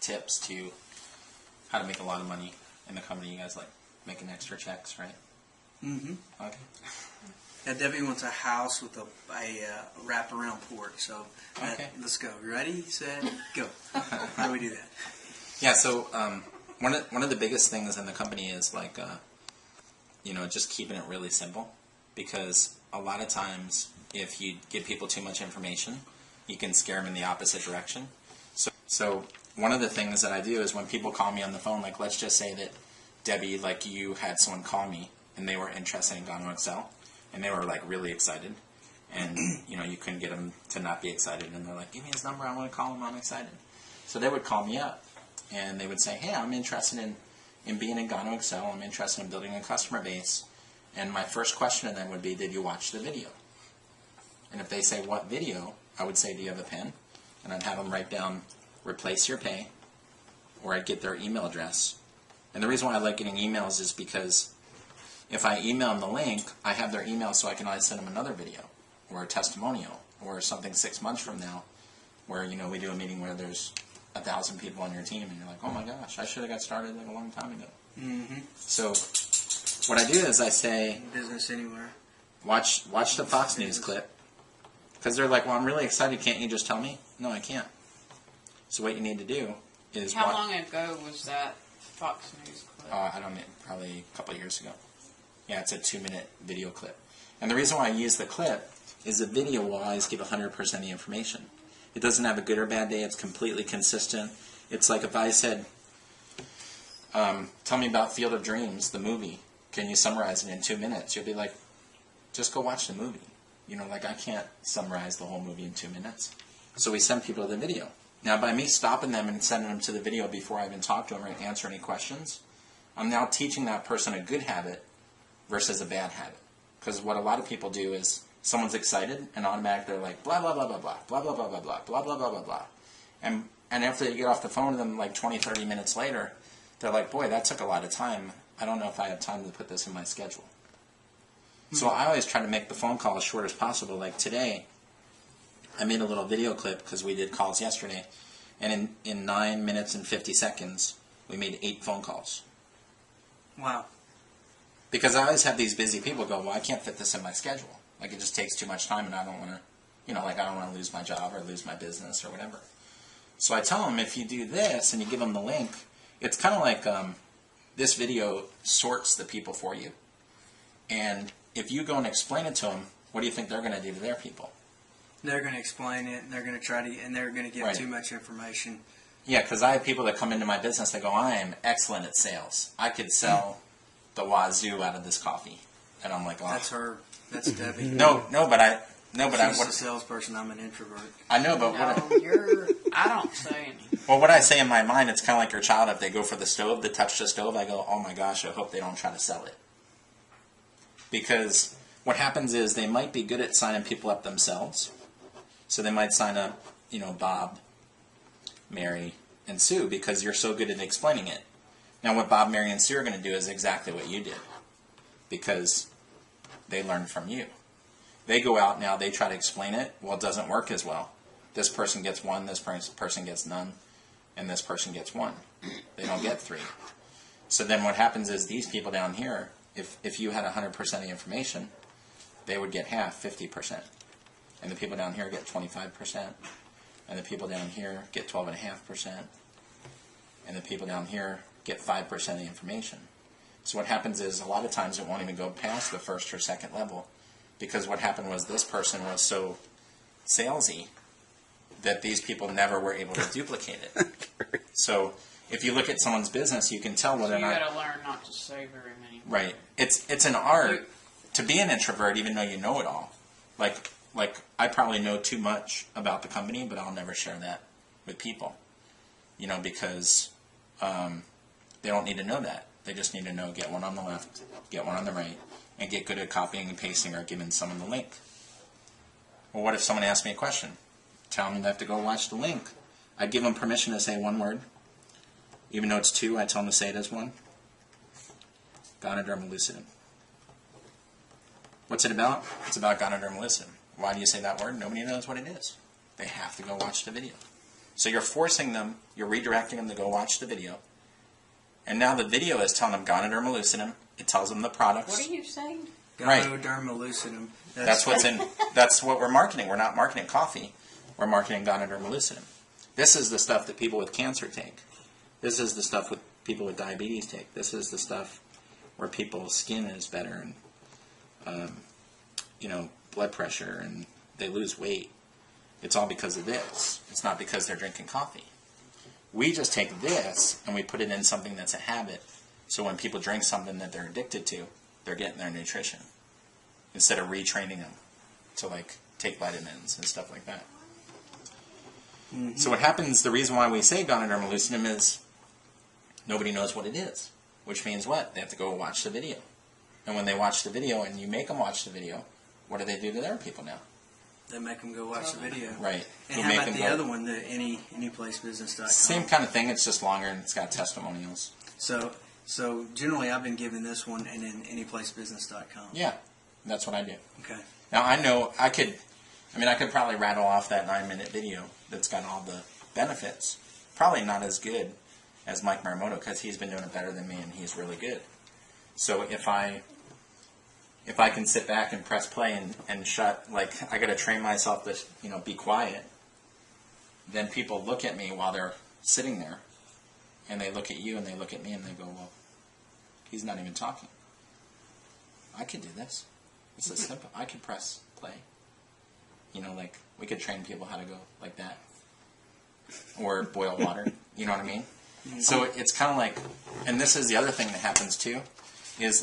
tips to how to make a lot of money in the company. You guys like making extra checks, right? Mm-hmm. Okay. Yeah, Debbie wants a house with a wraparound porch. So Okay. Let's go. You ready? Set, go. How do we do that? Yeah. So one of the biggest things in the company is like just keeping it really simple, because a lot of times if you give people too much information, you can scare them in the opposite direction. So one of the things that I do is when people call me on the phone, like let's just say that Debbie, like you had someone call me and they were interested in Gano Excel and they were like really excited, and you couldn't get them to not be excited, and they're like, give me his number, I want to call him, I'm excited. So they would call me up and they would say, hey, I'm interested in being in Gano Excel, I'm interested in building a customer base, and my first question to them would be, did you watch the video? And if they say, what video? I would say, do you have a pen? And I'd have them write down, replace your pay, or I'd get their email address. And the reason why I like getting emails is because if I email them the link, I have their email so I can always send them another video, or a testimonial, or something 6 months from now, where we do a meeting where there's 1,000 people on your team, and you're like, oh my gosh, I should have got started like a long time ago. Mm-hmm. So what I do is I say, business anywhere. Watch the Fox News clip. Because they're like, well, I'm really excited. Can't you just tell me? No, I can't. So what you need to do is... How long ago was that Fox News clip? I don't know, probably a couple of years ago. Yeah, it's a 2-minute video clip. And the reason why I use the clip is the video will always give 100% of the information. It doesn't have a good or bad day. It's completely consistent. It's like if I said, tell me about Field of Dreams, the movie. Can you summarize it in 2 minutes? You'll be like, just go watch the movie. I can't summarize the whole movie in 2 minutes. So we send people to the video. Now, by me stopping them and sending them to the video before I even talk to them or answer any questions, I'm now teaching that person a good habit versus a bad habit. Because what a lot of people do is someone's excited and automatically they're like, blah, blah, blah, blah, blah, blah, blah, blah, blah, blah, blah, blah, blah, blah, blah. And after they get off the phone to them like 20, 30 minutes later, they're like, boy, that took a lot of time. I don't know if I have time to put this in my schedule. So I always try to make the phone call as short as possible. Like today, I made a little video clip because we did calls yesterday, and in 9 minutes and 50 seconds, we made 8 phone calls. Wow. Because I always have these busy people go, well, I can't fit this in my schedule. Like it just takes too much time, and I don't want to, I don't want to lose my job or lose my business or whatever. So I tell them, if you do this and you give them the link, it's kind of like this video sorts the people for you. And if you go and explain it to them, what do you think they're going to do to their people? They're going to explain it, and they're going to try to, and they're going to give too much information. Yeah, because I have people that come into my business that go, I am excellent at sales. I could sell the wazoo out of this coffee. And I'm like, oh. That's her. That's Debbie. She's a salesperson. I'm an introvert. I know, but I don't say anything. Well, what I say in my mind, it's kind of like your child. If they go for the stove, to touch the stove, I go, oh my gosh, I hope they don't try to sell it. Because what happens is they might be good at signing people up themselves. So they might sign up, Bob, Mary, and Sue because you're so good at explaining it. Now what Bob, Mary, and Sue are going to do is exactly what you did because they learned from you. They go out now, they try to explain it. Well, it doesn't work as well. This person gets 1, this person gets none, and this person gets 1. They don't get 3. So then what happens is these people down here, if you had 100% of the information, they would get half, 50%. And the people down here get 25%. And the people down here get 12.5%. And the people down here get 5% of the information. So what happens is a lot of times it won't even go past the first or second level. Because what happened was this person was so salesy that these people never were able to duplicate it. So if you look at someone's business, you can tell whether or not... you got to learn not to say very many words. Right. It's an art to be an introvert, even though you know it all. Like I probably know too much about the company, but I'll never share that with people. Because they don't need to know that. They just need to know, get one on the left, get one on the right, and get good at copying and pasting or giving someone the link. Well, what if someone asks me a question? Tell them they have to go watch the link. I give them permission to say 1 word. Even though it's 2, I tell them to say it as 1. Gonoderma lucidum. What's it about? It's about gonoderma lucidum. Why do you say that word? Nobody knows what it is. They have to go watch the video. So you're forcing them, you're redirecting them to go watch the video. And now the video is telling them Gonoderma lucidum. It tells them the products. What are you saying? Right. Gonoderma lucidum. That's what's in. That's what we're marketing. We're not marketing coffee. We're marketing Gonoderma lucidum. This is the stuff that people with cancer take. This is the stuff with people with diabetes take. This is the stuff where people's skin is better and blood pressure and they lose weight. It's all because of this. It's not because they're drinking coffee. We just take this and we put it in something that's a habit. So when people drink something that they're addicted to, they're getting their nutrition instead of retraining them to take vitamins and stuff like that. Mm-hmm. So what happens, the reason why we say Gonoderma lucidum is nobody knows what it is, which means what? They have to go watch the video. And when they watch the video and you make them watch the video, what do they do to their people now? They make them go watch the video. Right. And how about the other one, the anyplacebusiness.com? Same kind of thing. It's just longer and it's got testimonials. So generally I've been given this one and then anyplacebusiness.com. Yeah, that's what I do. Okay. Now I know I could probably rattle off that 9-minute video that's got all the benefits. Probably not as good as Mike Marimoto because he's been doing it better than me and he's really good. So if I can sit back and press play and shut, I got to train myself to be quiet, then people look at me while they're sitting there, and they look at you and they look at me and they go, well, he's not even talking. I could do this. This is simple. I could press play. We could train people how to go like that. Or boil water. You know what I mean? So it's kind of and this is the other thing that happens too, is